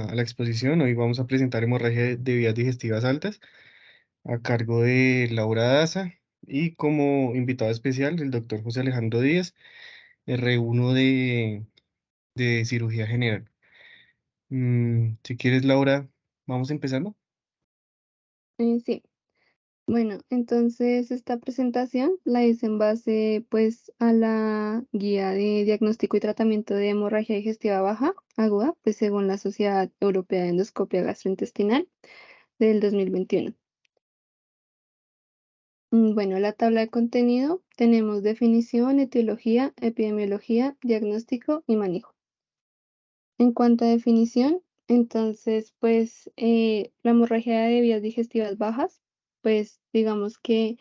a la exposición. Hoy vamos a presentar hemorragia de vías digestivas altas a cargo de Laura Daza y como invitado especial el doctor José Alejandro Díaz, R1 de cirugía general. Si quieres, Laura, vamos empezando. Sí, bueno, entonces esta presentación la hice en base pues a la guía de diagnóstico y tratamiento de hemorragia digestiva baja aguda, pues según la Sociedad Europea de Endoscopia Gastrointestinal del 2021. Bueno, la tabla de contenido tenemos definición, etiología, epidemiología, diagnóstico y manejo. En cuanto a definición, entonces pues la hemorragia de vías digestivas bajas, pues digamos que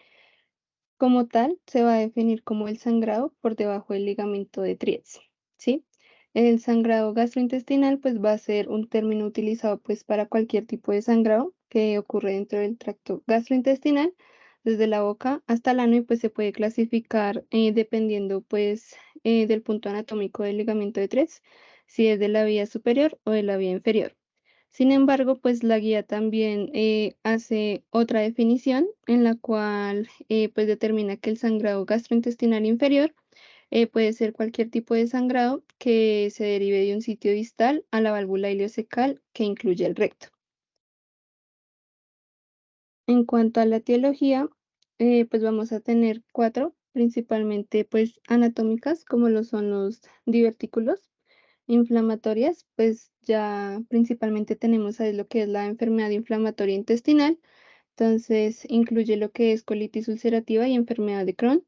como tal, se va a definir como el sangrado por debajo del ligamento de Treace, ¿sí? El sangrado gastrointestinal, pues va a ser un término utilizado pues para cualquier tipo de sangrado que ocurre dentro del tracto gastrointestinal, desde la boca hasta el ano y pues se puede clasificar dependiendo pues del punto anatómico del ligamento de Treace, si es de la vía superior o de la vía inferior. Sin embargo, pues la guía también hace otra definición en la cual pues determina que el sangrado gastrointestinal inferior puede ser cualquier tipo de sangrado que se derive de un sitio distal a la válvula ileocecal que incluye el recto. En cuanto a la etiología, pues vamos a tener cuatro, principalmente pues anatómicas, como lo son los divertículos. Inflamatorias, pues ya principalmente tenemos ahí lo que es la enfermedad inflamatoria intestinal, entonces incluye lo que es colitis ulcerativa y enfermedad de Crohn,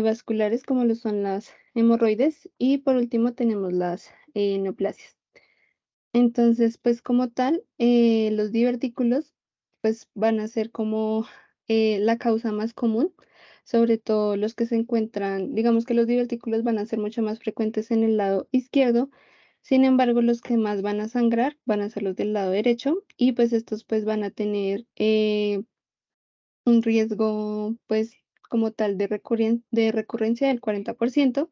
vasculares como lo son las hemorroides y por último tenemos las neoplasias. Entonces, pues como tal, los divertículos pues van a ser como la causa más común, sobre todo los que se encuentran, digamos que los divertículos van a ser mucho más frecuentes en el lado izquierdo, sin embargo, los que más van a sangrar van a ser los del lado derecho y pues estos pues van a tener un riesgo pues como tal de recurrencia del 40%.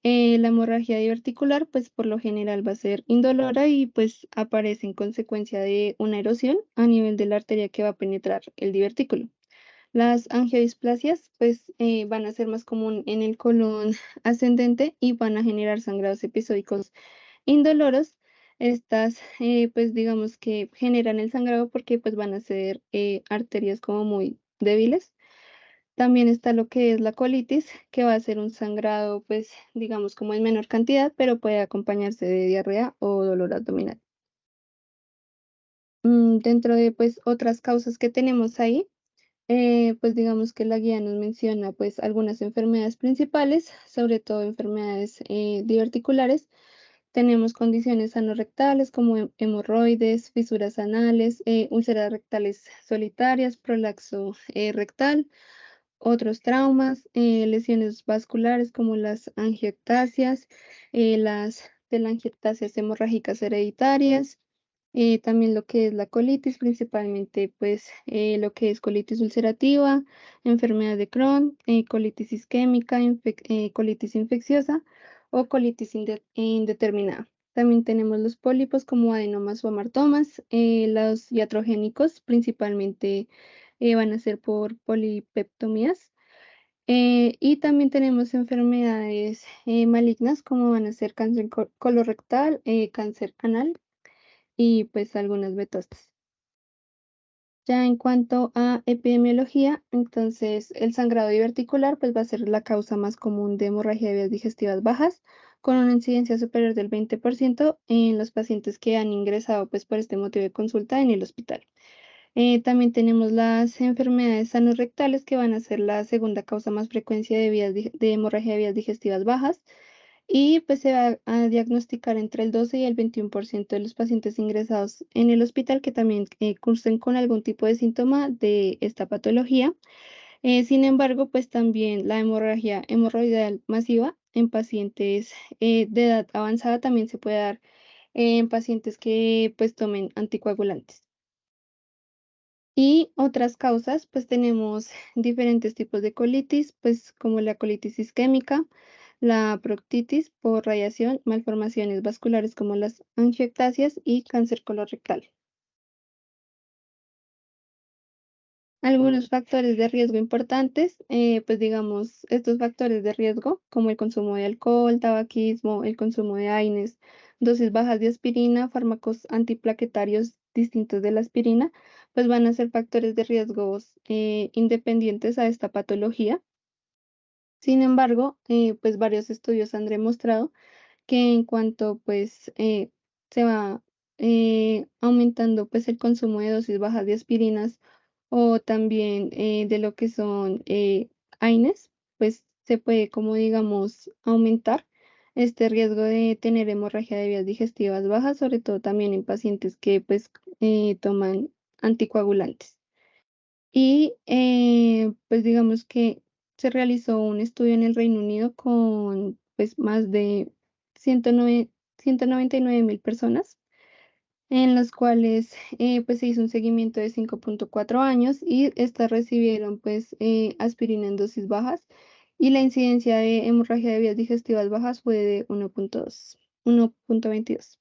La hemorragia diverticular, pues por lo general va a ser indolora y pues aparece en consecuencia de una erosión a nivel de la arteria que va a penetrar el divertículo. Las angiodisplasias, pues van a ser más común en el colon ascendente y van a generar sangrados episódicos indoloros. Estas, pues digamos que generan el sangrado porque pues van a ser arterias como muy débiles. También está lo que es la colitis, que va a ser un sangrado, pues, digamos, como en menor cantidad, pero puede acompañarse de diarrea o dolor abdominal. Dentro de, pues, otras causas que tenemos ahí, pues, digamos que la guía nos menciona, pues, algunas enfermedades principales, sobre todo enfermedades diverticulares. Tenemos condiciones anorrectales como hemorroides, fisuras anales, úlceras rectales solitarias, prolaxo rectal. Otros traumas, lesiones vasculares como las angiectasias, las telangiectasias hemorrágicas hereditarias, también lo que es la colitis, principalmente pues lo que es colitis ulcerativa, enfermedad de Crohn, colitis isquémica, colitis infecciosa o colitis indeterminada. También tenemos los pólipos como adenomas o amartomas, los iatrogénicos principalmente van a ser por polipeptomías. Y también tenemos enfermedades malignas como van a ser cáncer colorectal, cáncer anal y pues algunas metástasis. Ya en cuanto a epidemiología, entonces el sangrado diverticular pues va a ser la causa más común de hemorragia de vías digestivas bajas, con una incidencia superior del 20% en los pacientes que han ingresado pues por este motivo de consulta en el hospital. También tenemos las enfermedades anorrectales que van a ser la segunda causa más frecuencia de, de hemorragia de vías digestivas bajas y pues se va a diagnosticar entre el 12 y el 21% de los pacientes ingresados en el hospital que también cursen con algún tipo de síntoma de esta patología. Sin embargo, pues también la hemorragia hemorroidal masiva en pacientes de edad avanzada también se puede dar en pacientes que pues tomen anticoagulantes. Y otras causas, pues tenemos diferentes tipos de colitis, pues como la colitis isquémica, la proctitis por radiación, malformaciones vasculares como las angiectasias y cáncer colorectal. Algunos factores de riesgo importantes, pues digamos, estos factores de riesgo, como el consumo de alcohol, tabaquismo, el consumo de AINES, dosis bajas de aspirina, fármacos antiplaquetarios distintos de la aspirina, pues van a ser factores de riesgos independientes a esta patología. Sin embargo, pues varios estudios han demostrado que en cuanto pues se va aumentando pues el consumo de dosis bajas de aspirinas o también de lo que son AINES, pues se puede como digamos aumentar este riesgo de tener hemorragia de vías digestivas bajas, sobre todo también en pacientes que pues toman anticoagulantes. Y pues digamos que se realizó un estudio en el Reino Unido con pues más de 109 199.000 personas, en las cuales pues se hizo un seguimiento de 5.4 años y estas recibieron pues aspirina en dosis bajas y la incidencia de hemorragia de vías digestivas bajas fue de 1.22.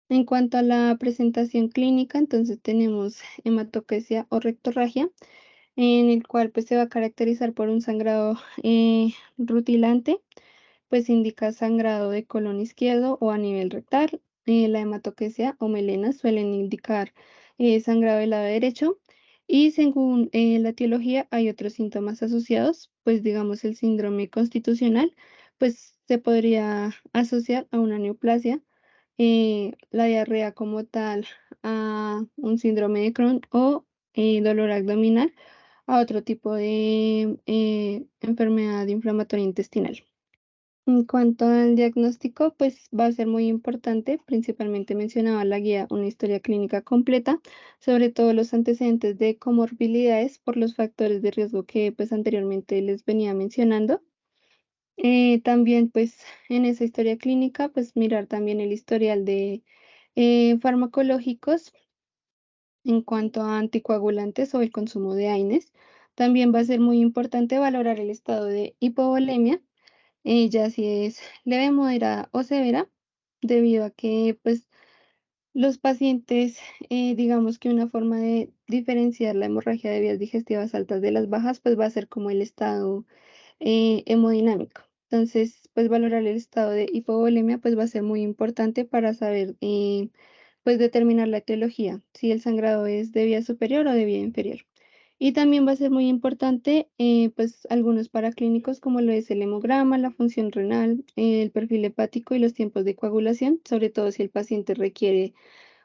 En cuanto a la presentación clínica, entonces tenemos hematoquesia o rectorragia, en el cual pues se va a caracterizar por un sangrado rutilante, pues indica sangrado de colon izquierdo o a nivel rectal. La hematoquesia o melena suelen indicar sangrado del lado derecho y según la etiología hay otros síntomas asociados, pues digamos el síndrome constitucional, pues se podría asociar a una neoplasia, la diarrea como tal a un síndrome de Crohn o dolor abdominal a otro tipo de enfermedad inflamatoria intestinal. En cuanto al diagnóstico, pues va a ser muy importante, principalmente mencionaba la guía, una historia clínica completa, sobre todo los antecedentes de comorbilidades por los factores de riesgo que pues anteriormente les venía mencionando. También pues en esa historia clínica, pues mirar también el historial de farmacológicos en cuanto a anticoagulantes o el consumo de AINES. También va a ser muy importante valorar el estado de hipovolemia, ya si es leve, moderada o severa, debido a que pues los pacientes, digamos que una forma de diferenciar la hemorragia de vías digestivas altas de las bajas, pues va a ser como el estado hemodinámico. Entonces, pues valorar el estado de hipovolemia, pues va a ser muy importante para saber, pues determinar la etiología, si el sangrado es de vía superior o de vía inferior. Y también va a ser muy importante, pues, algunos paraclínicos como lo es el hemograma, la función renal, el perfil hepático y los tiempos de coagulación, sobre todo si el paciente requiere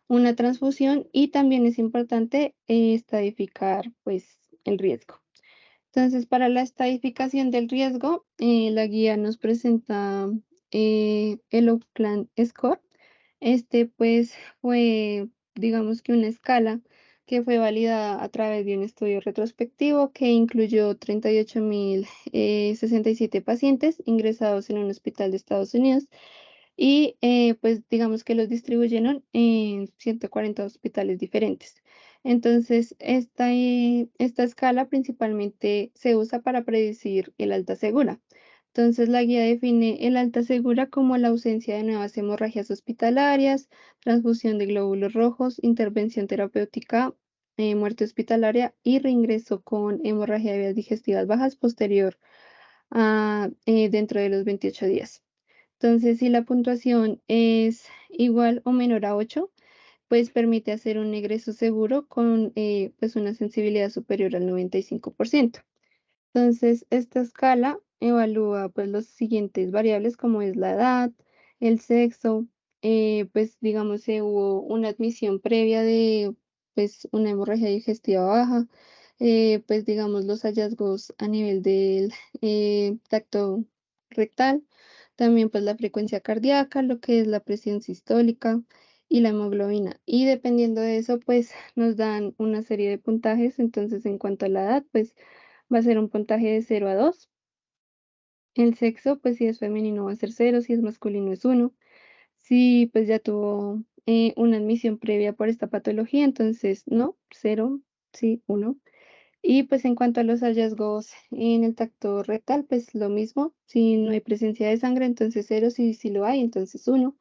una transfusión. Y también es importante estadificar, pues, el riesgo. Entonces, para la estadificación del riesgo, la guía nos presenta el Oakland Score. Este, pues, fue, digamos que una escala que fue validada a través de un estudio retrospectivo que incluyó 38.067 pacientes ingresados en un hospital de Estados Unidos y pues digamos que los distribuyeron en 140 hospitales diferentes. Entonces, esta escala principalmente se usa para predecir el alta segura. Entonces, la guía define el alta segura como la ausencia de nuevas hemorragias hospitalarias, transfusión de glóbulos rojos, intervención terapéutica, muerte hospitalaria y reingreso con hemorragia de vías digestivas bajas posterior a dentro de los 28 días. Entonces, si la puntuación es igual o menor a 8, pues permite hacer un egreso seguro con pues una sensibilidad superior al 95%. Entonces, esta escala evalúa pues los siguientes variables como es la edad, el sexo, pues digamos si hubo una admisión previa de pues una hemorragia digestiva baja, pues digamos los hallazgos a nivel del tacto rectal, también pues la frecuencia cardíaca, lo que es la presión sistólica y la hemoglobina. Y dependiendo de eso, pues nos dan una serie de puntajes. Entonces, en cuanto a la edad, pues va a ser un puntaje de 0 a 2. El sexo, pues si es femenino va a ser 0, si es masculino es 1. Si pues ya tuvo una admisión previa por esta patología, entonces no, 0, sí, 1. Y pues en cuanto a los hallazgos en el tacto rectal, pues lo mismo, si no hay presencia de sangre, entonces cero, si lo hay, entonces uno.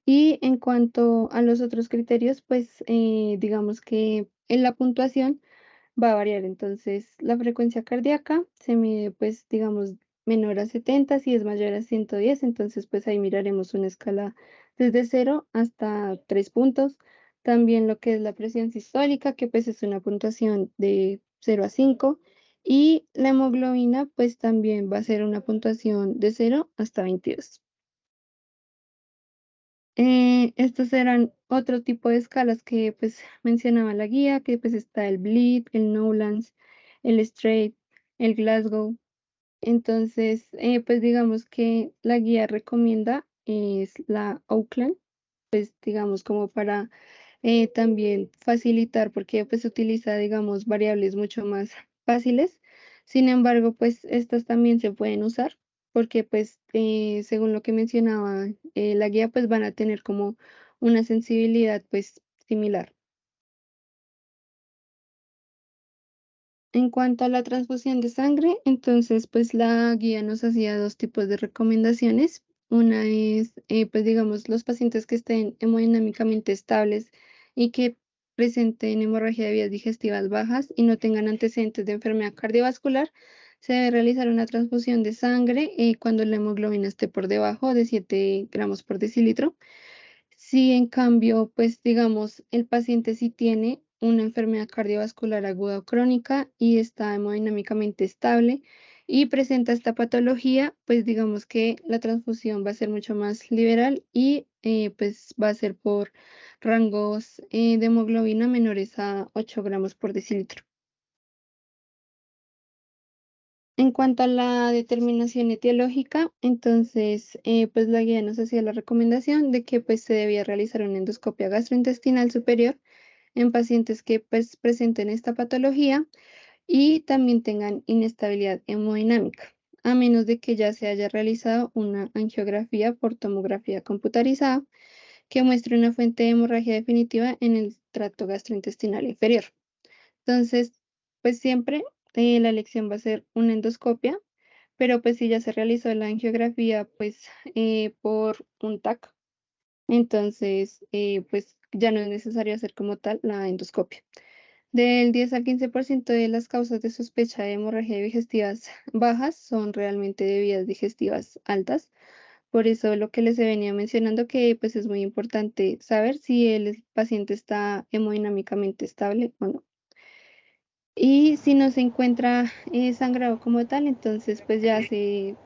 Y en cuanto a los otros criterios, pues digamos que en la puntuación va a variar. Entonces, la frecuencia cardíaca se mide, pues, digamos, menor a 70, si es mayor a 110, entonces, pues ahí miraremos una escala desde 0 hasta 3 puntos. También lo que es la presión sistólica, que pues es una puntuación de 0 a 5. Y la hemoglobina, pues también va a ser una puntuación de 0 hasta 22. Estos eran otro tipo de escalas que pues mencionaba la guía, que pues está el Bleed, el Nowlands, el Straight, el Glasgow. Entonces, pues digamos que la guía recomienda es la Oakland, pues digamos como para también facilitar, porque pues utiliza, digamos, variables mucho más fáciles. Sin embargo, pues estas también se pueden usar porque pues según lo que mencionaba la guía, pues van a tener como una sensibilidad pues similar. En cuanto a la transfusión de sangre, entonces pues la guía nos hacía dos tipos de recomendaciones. Una es, pues digamos, los pacientes que estén hemodinámicamente estables y que presenten hemorragia de vías digestivas bajas y no tengan antecedentes de enfermedad cardiovascular, se debe realizar una transfusión de sangre cuando la hemoglobina esté por debajo de 7 gramos por decilitro. Si en cambio, pues digamos, el paciente sí tiene una enfermedad cardiovascular aguda o crónica y está hemodinámicamente estable y presenta esta patología, pues digamos que la transfusión va a ser mucho más liberal y pues va a ser por rangos de hemoglobina menores a 8 gramos por decilitro. En cuanto a la determinación etiológica, entonces, pues la guía nos hacía la recomendación de que pues se debía realizar una endoscopia gastrointestinal superior en pacientes que pues presenten esta patología y también tengan inestabilidad hemodinámica, a menos de que ya se haya realizado una angiografía por tomografía computarizada que muestre una fuente de hemorragia definitiva en el tracto gastrointestinal inferior. Entonces, pues siempre la elección va a ser una endoscopia, pero pues si ya se realizó la angiografía, pues por un TAC, entonces pues ya no es necesario hacer como tal la endoscopia. Del 10 al 15% de las causas de sospecha de hemorragia digestivas bajas son realmente de vías digestivas altas. Por eso lo que les venía mencionando que pues es muy importante saber si el paciente está hemodinámicamente estable o no. Y si no se encuentra sangrado como tal, entonces pues ya se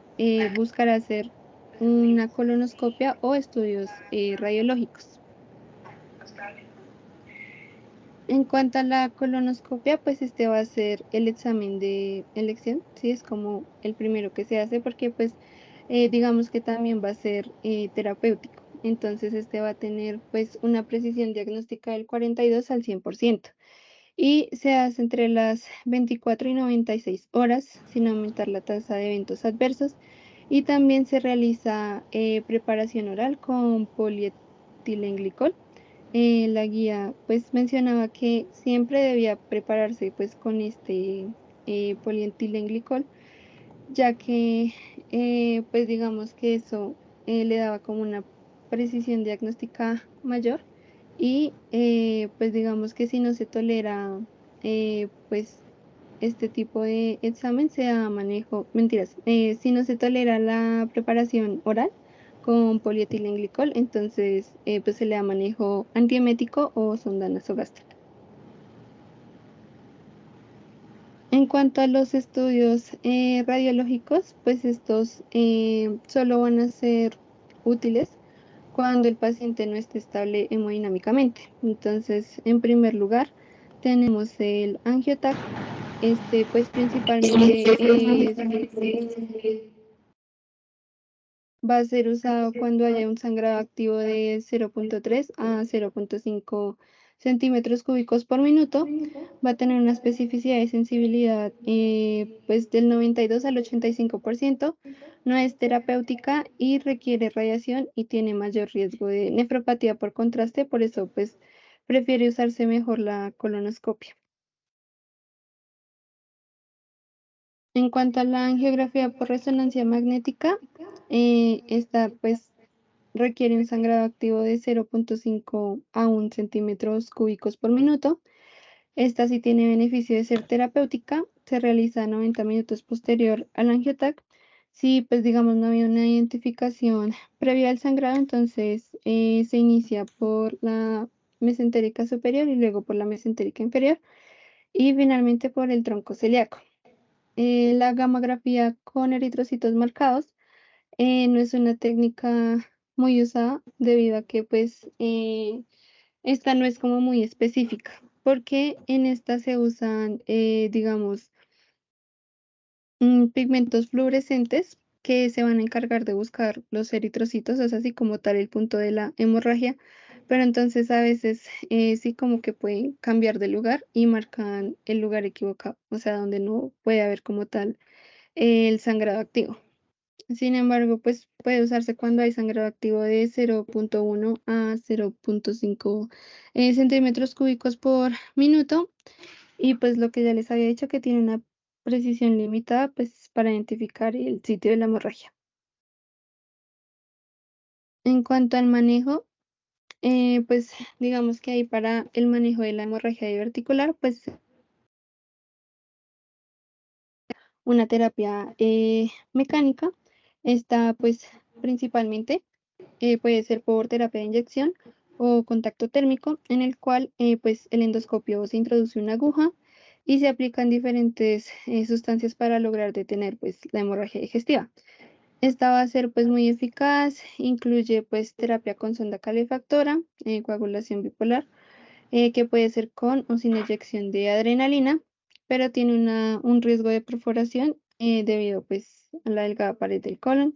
buscará hacer una colonoscopia o estudios radiológicos. En cuanto a la colonoscopia, pues este va a ser el examen de elección, sí, es como el primero que se hace porque pues digamos que también va a ser terapéutico. Entonces este va a tener pues una precisión diagnóstica del 42 al 100% y se hace entre las 24 y 96 horas sin aumentar la tasa de eventos adversos y también se realiza preparación oral con polietilenglicol. La guía pues mencionaba que siempre debía prepararse pues con este polietilenglicol, ya que pues digamos que eso le daba como una precisión diagnóstica mayor y pues digamos que si no se tolera pues este tipo de examen se da manejo, mentiras, si no se tolera la preparación oral con polietilenglicol, entonces pues se le da manejo antiemético o sonda nasogástrica. En cuanto a los estudios radiológicos, pues estos solo van a ser útiles cuando el paciente no esté estable hemodinámicamente. Entonces, en primer lugar, tenemos el angiotac. Este, pues principalmente va a ser usado cuando haya un sangrado activo de 0,3 a 0,5 centímetros cúbicos por minuto. Va a tener una especificidad y sensibilidad pues del 92 al 85%. No es terapéutica y requiere radiación y tiene mayor riesgo de nefropatía por contraste, por eso pues prefiere usarse mejor la colonoscopia. En cuanto a la angiografía por resonancia magnética, esta pues requiere un sangrado activo de 0,5 a 1 centímetros cúbicos por minuto. Esta sí tiene beneficio de ser terapéutica, se realiza a 90 minutos posterior al angiotac. Si pues digamos no había una identificación previa al sangrado, entonces se inicia por la mesentérica superior y luego por la mesentérica inferior y finalmente por el tronco celíaco. La gamografía con eritrocitos marcados no es una técnica muy usada debido a que pues esta no es como muy específica, porque en esta se usan, digamos, pigmentos fluorescentes que se van a encargar de buscar los eritrocitos, es así como tal el punto de la hemorragia, pero entonces a veces sí como que pueden cambiar de lugar y marcan el lugar equivocado, o sea, donde no puede haber como tal el sangrado activo. Sin embargo, pues puede usarse cuando hay sangrado activo de 0,1 a 0,5 centímetros cúbicos por minuto. Y pues lo que ya les había dicho que tiene una precisión limitada pues para identificar el sitio de la hemorragia. En cuanto al manejo, pues digamos que ahí para el manejo de la hemorragia diverticular, pues una terapia mecánica está pues principalmente puede ser por terapia de inyección o contacto térmico, en el cual pues el endoscopio se introduce una aguja y se aplican diferentes sustancias para lograr detener pues la hemorragia digestiva. Esta va a ser pues muy eficaz, incluye pues terapia con sonda calefactora, coagulación bipolar, que puede ser con o sin inyección de adrenalina, pero tiene un riesgo de perforación debido pues a la delgada pared del colon.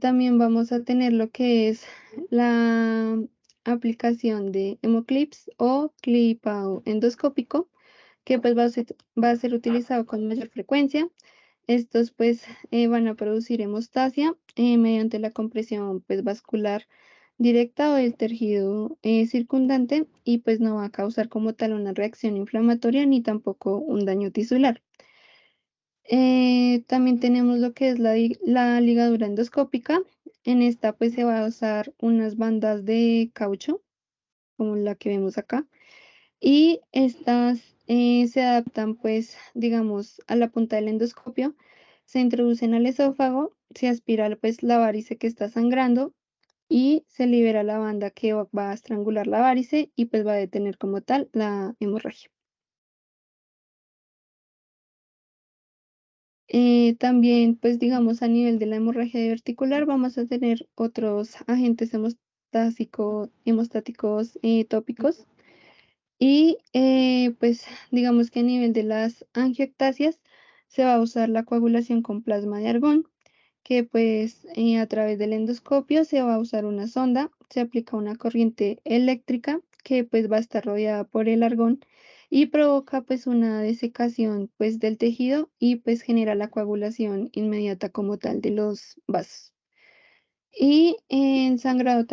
También vamos a tener lo que es la aplicación de hemoclips o clipado endoscópico, que pues va a ser utilizado con mayor frecuencia. Estos pues van a producir hemostasia mediante la compresión pues vascular directa o del tejido circundante y pues no va a causar como tal una reacción inflamatoria ni tampoco un daño tisular. También tenemos lo que es la ligadura endoscópica. En esta pues se va a usar unas bandas de caucho, como la que vemos acá, y estas se adaptan pues, digamos, a la punta del endoscopio, se introducen al esófago, se aspira pues la varice que está sangrando y se libera la banda que va a estrangular la varice y pues va a detener como tal la hemorragia. También, pues digamos, a nivel de la hemorragia diverticular, vamos a tener otros agentes hemostáticos tópicos. Y pues digamos que a nivel de las angiectasias se va a usar la coagulación con plasma de argón, que pues a través del endoscopio se va a usar una sonda, se aplica una corriente eléctrica que pues va a estar rodeada por el argón y provoca pues una desecación pues del tejido y pues genera la coagulación inmediata como tal de los vasos. Y en sangrado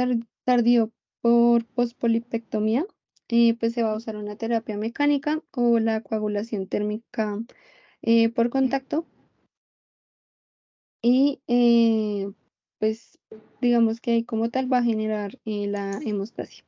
tardío por pospolipectomía, pues se va a usar una terapia mecánica o la coagulación térmica por contacto y pues digamos que ahí como tal va a generar la hemostasia.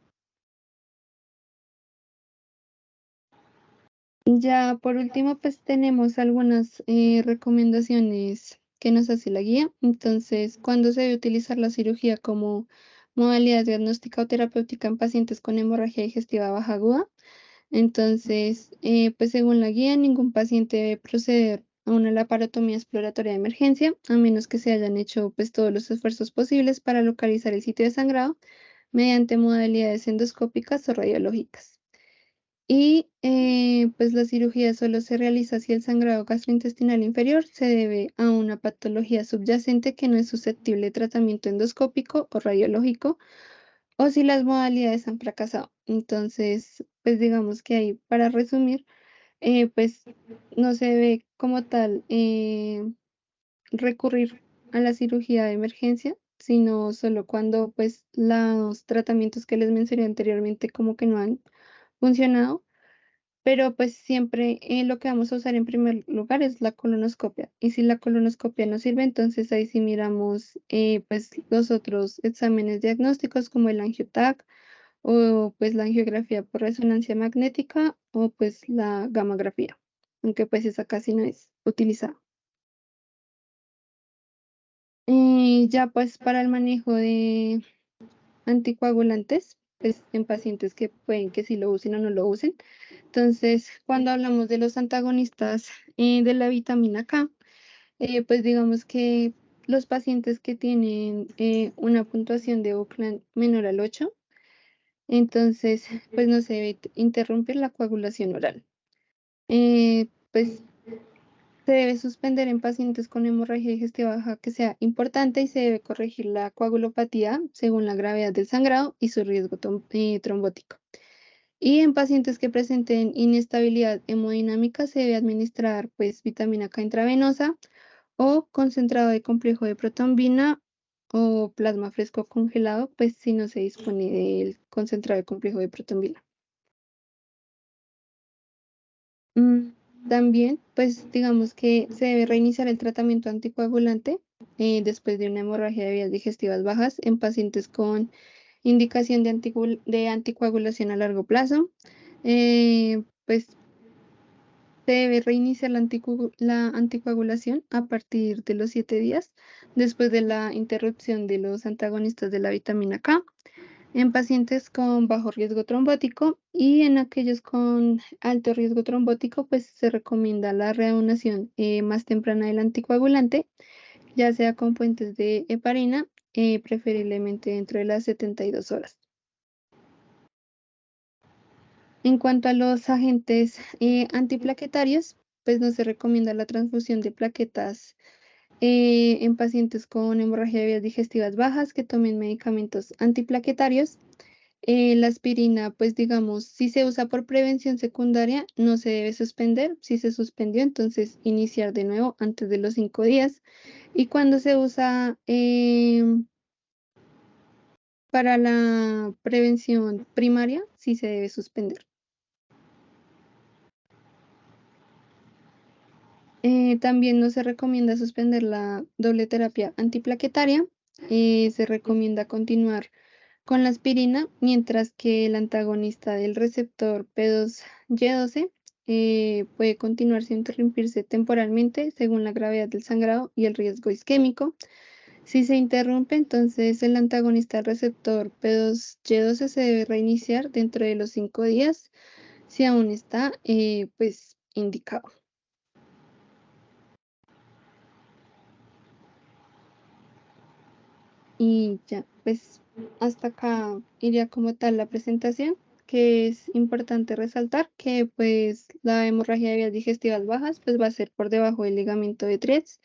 Ya por último pues tenemos algunas recomendaciones que nos hace la guía. Entonces, ¿cuándo se debe utilizar la cirugía como modalidad diagnóstica o terapéutica en pacientes con hemorragia digestiva baja aguda? Entonces, pues según la guía, ningún paciente debe proceder a una laparotomía exploratoria de emergencia, a menos que se hayan hecho pues todos los esfuerzos posibles para localizar el sitio de sangrado mediante modalidades endoscópicas o radiológicas. Y pues la cirugía solo se realiza si el sangrado gastrointestinal inferior se debe a una patología subyacente que no es susceptible de tratamiento endoscópico o radiológico o si las modalidades han fracasado. Entonces, pues digamos que ahí, para resumir, pues no se debe como tal recurrir a la cirugía de emergencia, sino solo cuando pues los tratamientos que les mencioné anteriormente como que no han funcionado pero pues siempre lo que vamos a usar en primer lugar es la colonoscopia. Y si la colonoscopia no sirve, entonces ahí sí miramos pues los otros exámenes diagnósticos como el angiotac o pues la angiografía por resonancia magnética o pues la gamografía, aunque pues esa casi no es utilizada. Ya pues para el manejo de anticoagulantes, pues en pacientes que pueden que sí lo usen o no lo usen. Entonces, cuando hablamos de los antagonistas de la vitamina K, pues digamos que los pacientes que tienen una puntuación de Oakland menor al 8, entonces pues no se debe interrumpir la coagulación oral. Pues se debe suspender en pacientes con hemorragia digestiva baja que sea importante y se debe corregir la coagulopatía según la gravedad del sangrado y su riesgo trombótico. Y en pacientes que presenten inestabilidad hemodinámica se debe administrar pues vitamina K intravenosa o concentrado de complejo de protombina o plasma fresco congelado, pues si no se dispone del concentrado de complejo de protombina. Mm, También, pues digamos que se debe reiniciar el tratamiento anticoagulante después de una hemorragia de vías digestivas bajas en pacientes con indicación de, de anticoagulación a largo plazo. Pues se debe reiniciar la anticoagulación a partir de los 7 días después de la interrupción de los antagonistas de la vitamina K en pacientes con bajo riesgo trombótico y en aquellos con alto riesgo trombótico, pues se recomienda la reanudación más temprana del anticoagulante, ya sea con puentes de heparina, preferiblemente dentro de las 72 horas. En cuanto a los agentes antiplaquetarios, pues no se recomienda la transfusión de plaquetas en pacientes con hemorragia de vías digestivas bajas que tomen medicamentos antiplaquetarios. La aspirina, pues digamos, si se usa por prevención secundaria, no se debe suspender. Si se suspendió, entonces iniciar de nuevo antes de los 5 días. Y cuando se usa para la prevención primaria, sí se debe suspender. También no se recomienda suspender la doble terapia antiplaquetaria. Se recomienda continuar con la aspirina, mientras que el antagonista del receptor P2Y12 puede continuar sin interrumpirse temporalmente según la gravedad del sangrado y el riesgo isquémico. Si se interrumpe, entonces el antagonista del receptor P2Y12 se debe reiniciar dentro de los 5 días si aún está pues indicado. Y ya, pues hasta acá iría como tal la presentación, que es importante resaltar que pues la hemorragia de vías digestivas bajas pues va a ser por debajo del ligamento de Treads.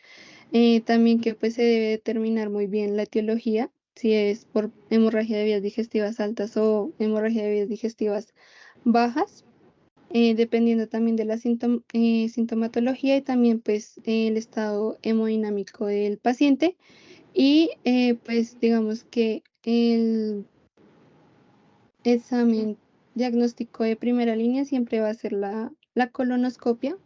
También que pues se debe determinar muy bien la etiología, si es por hemorragia de vías digestivas altas o hemorragia de vías digestivas bajas, dependiendo también de la sintomatología y también pues el estado hemodinámico del paciente. Y pues digamos que el examen diagnóstico de primera línea siempre va a ser la colonoscopia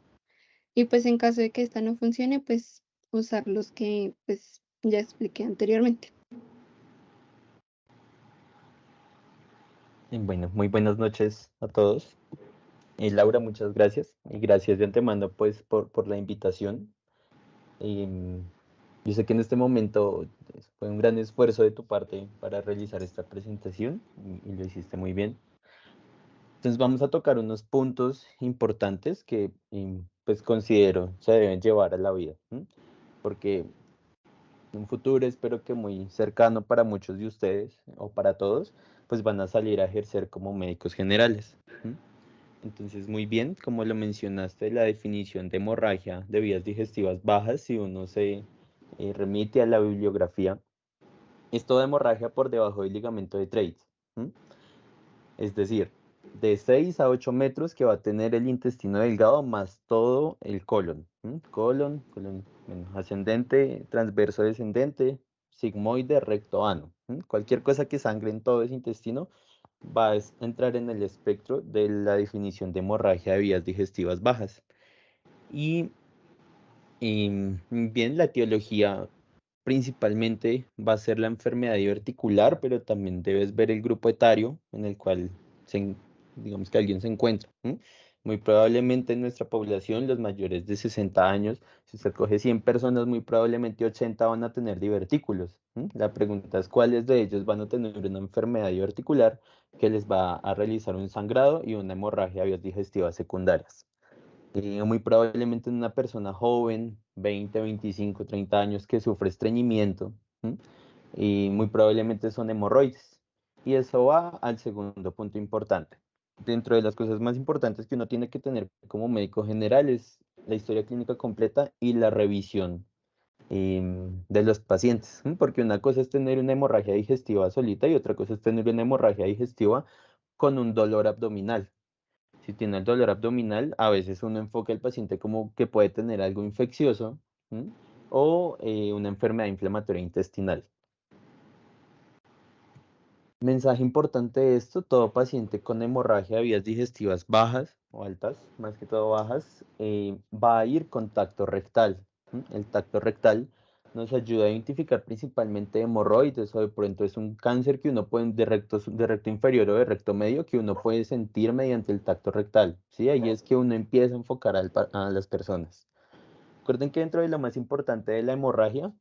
y pues en caso de que esta no funcione, pues usar los que pues ya expliqué anteriormente. Bueno, muy buenas noches a todos. Laura, muchas gracias. Y gracias de antemano, pues, por la invitación. Em, yo sé que en este momento fue un gran esfuerzo de tu parte para realizar esta presentación y lo hiciste muy bien. Entonces vamos a tocar unos puntos importantes que, pues, considero se deben llevar a la vida, ¿m? Porque en un futuro espero que muy cercano para muchos de ustedes o para todos, pues van a salir a ejercer como médicos generales. Entonces, muy bien, como lo mencionaste, la definición de hemorragia de vías digestivas bajas, si uno se remite a la bibliografía, es toda hemorragia por debajo del ligamento de Treitz. Es decir, de 6 a 8 metros que va a tener el intestino delgado más todo el colon. Colon, bueno, ascendente, transverso descendente, sigmoide, recto, ano. Cualquier cosa que sangre en todo ese intestino va a entrar en el espectro de la definición de hemorragia de vías digestivas bajas. Y, bien, la etiología principalmente va a ser la enfermedad diverticular, pero también debes ver el grupo etario en el cual digamos que alguien se encuentra. Muy probablemente en nuestra población, los mayores de 60 años, si usted coge 100 personas, muy probablemente 80 van a tener divertículos. La pregunta es cuáles de ellos van a tener una enfermedad diverticular que les va a realizar un sangrado y una hemorragia vías digestivas secundarias. Muy probablemente en una persona joven, 20, 25, 30 años, que sufre estreñimiento, ¿m? Y muy probablemente son hemorroides. Y eso va al segundo punto importante. Dentro de las cosas más importantes que uno tiene que tener como médico general es la historia clínica completa y la revisión de los pacientes, porque una cosa es tener una hemorragia digestiva solita y otra cosa es tener una hemorragia digestiva con un dolor abdominal. Si tiene el dolor abdominal, a veces uno enfoca al paciente como que puede tener algo infeccioso, ¿m? O una enfermedad inflamatoria intestinal. Mensaje importante de esto: todo paciente con hemorragia de vías digestivas bajas o altas, más que todo bajas, va a ir con tacto rectal. El tacto rectal nos ayuda a identificar principalmente hemorroides o de pronto es un cáncer que uno puede, de recto inferior o de recto medio, que uno puede sentir mediante el tacto rectal. ¿Sí? Ahí es que uno empieza a enfocar a las personas. Recuerden que dentro de lo más importante de la hemorragia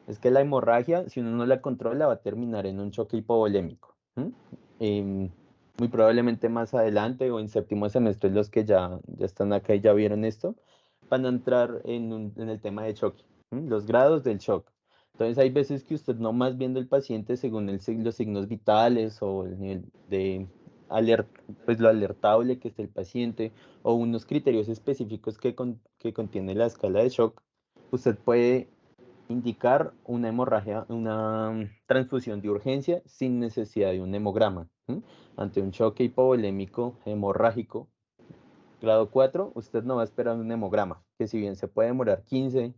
es que la hemorragia, si uno no la controla, va a terminar en un choque hipovolémico. Em, Muy probablemente más adelante o en séptimo semestre los que ya están acá y ya vieron esto, van a entrar en el tema de choque, los grados del shock. Entonces hay veces que usted no más viendo el paciente según los signos vitales o el nivel de pues lo alertable que es el paciente o unos criterios específicos que contiene la escala de shock, usted puede indicar una hemorragia, una transfusión de urgencia sin necesidad de un hemograma. Ante un choque hipovolémico hemorrágico grado 4, usted no va a esperar un hemograma, que si bien se puede demorar 15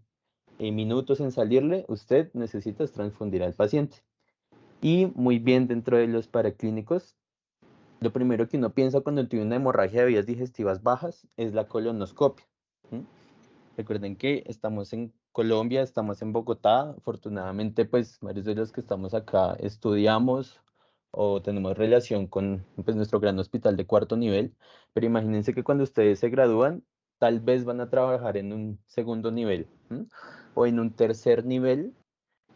minutos en salirle, usted necesita transfundir al paciente. Y muy bien, dentro de los paraclínicos, lo primero que uno piensa cuando tiene una hemorragia de vías digestivas bajas es la colonoscopia. Recuerden que estamos en Colombia, estamos en Bogotá. Afortunadamente, pues varios de los que estamos acá estudiamos o tenemos relación con pues, nuestro gran hospital de cuarto nivel. Pero imagínense que cuando ustedes se gradúan, tal vez van a trabajar en un segundo nivel, o en un tercer nivel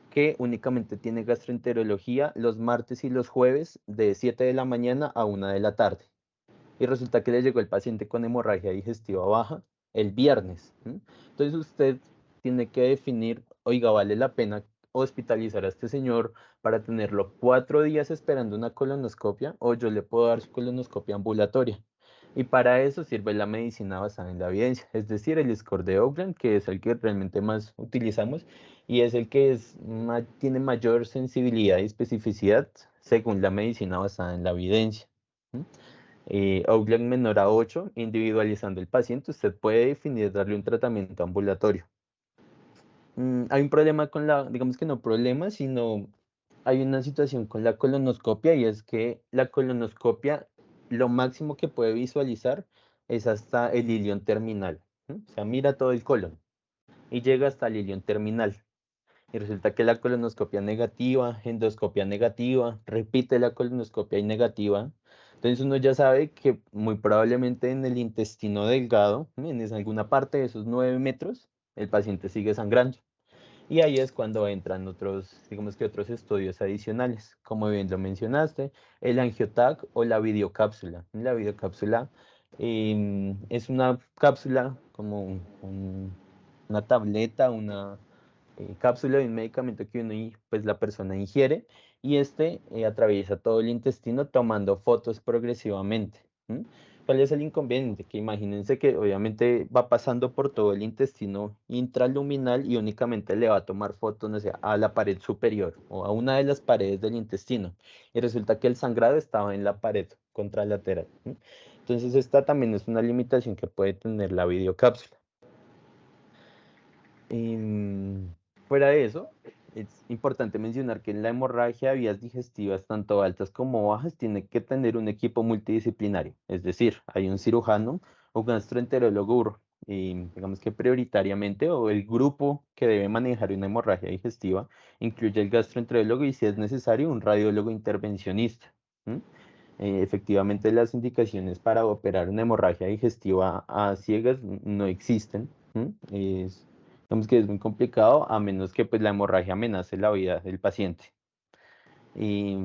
que únicamente tiene gastroenterología los martes y los jueves de 7 de la mañana a 1 de la tarde. Y resulta que le llegó el paciente con hemorragia digestiva baja el viernes. Entonces usted tiene que definir, oiga, ¿vale la pena hospitalizar a este señor para tenerlo 4 días esperando una colonoscopia, o yo le puedo dar su colonoscopia ambulatoria? Y para eso sirve la medicina basada en la evidencia, es decir, el score de Oakland, que es el que realmente más utilizamos y es el que tiene mayor sensibilidad y especificidad según la medicina basada en la evidencia. Oakland menor a 8, individualizando el paciente, usted puede definir darle un tratamiento ambulatorio. Hay un problema digamos que no problema, sino hay una situación con la colonoscopia, y es que la colonoscopia lo máximo que puede visualizar es hasta el ilion terminal. O sea, mira todo el colon y llega hasta el ilion terminal. Y resulta que la colonoscopia negativa, endoscopia negativa, repite la colonoscopia y negativa. Entonces uno ya sabe que muy probablemente en el intestino delgado, en alguna parte de esos 9 metros, el paciente sigue sangrando. Y ahí es cuando entran otros, digamos que otros estudios adicionales, como bien lo mencionaste, el angiotac o la videocápsula. La videocápsula es una cápsula como una tableta, una cápsula de un medicamento que pues la persona ingiere, y este atraviesa todo el intestino tomando fotos progresivamente. ¿Cuál es el inconveniente? Que imagínense que obviamente va pasando por todo el intestino intraluminal y únicamente le va a tomar fotos, no sé, a la pared superior o a una de las paredes del intestino. Y resulta que el sangrado estaba en la pared contralateral. Entonces esta también es una limitación que puede tener la videocápsula. Fuera de eso, Es importante mencionar que en la hemorragia de vías digestivas, tanto altas como bajas, tiene que tener un equipo multidisciplinario. Es decir, hay un cirujano o gastroenterólogo, digamos que prioritariamente, o el grupo que debe manejar una hemorragia digestiva, incluye el gastroenterólogo y, si es necesario, un radiólogo intervencionista. ¿M? Efectivamente, las indicaciones para operar una hemorragia digestiva a ciegas no existen. ¿M? Digamos que es muy complicado a menos que pues la hemorragia amenace la vida del paciente. Y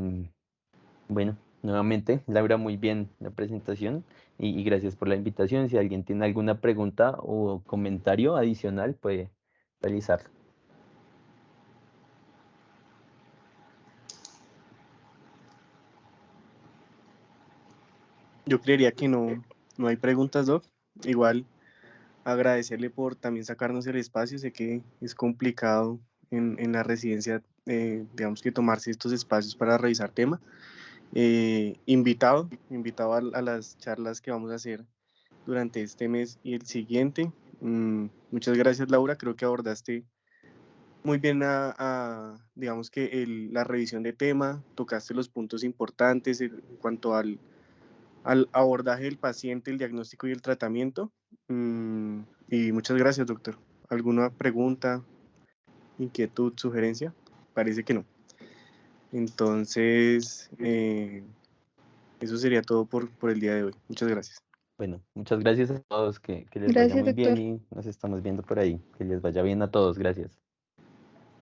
bueno, nuevamente, Laura, muy bien la presentación y gracias por la invitación. Si alguien tiene alguna pregunta o comentario adicional, puede realizarlo. Yo creería que no hay preguntas, Doc. Igual agradecerle por también sacarnos el espacio. Sé que es complicado en la residencia, digamos que tomarse estos espacios para revisar temas. Invitado a las charlas que vamos a hacer durante este mes y el siguiente. Muchas gracias, Laura. Creo que abordaste muy bien digamos que la revisión de tema, tocaste los puntos importantes en cuanto al abordaje del paciente, el diagnóstico y el tratamiento. Y muchas gracias, doctor. ¿Alguna pregunta, inquietud, sugerencia? Parece que no. Entonces, eso sería todo por el día de hoy. Muchas gracias. Bueno, muchas gracias a todos, que les vaya Gracias, muy bien doctor. y nos estamos viendo por ahí. Que les vaya bien a todos, gracias.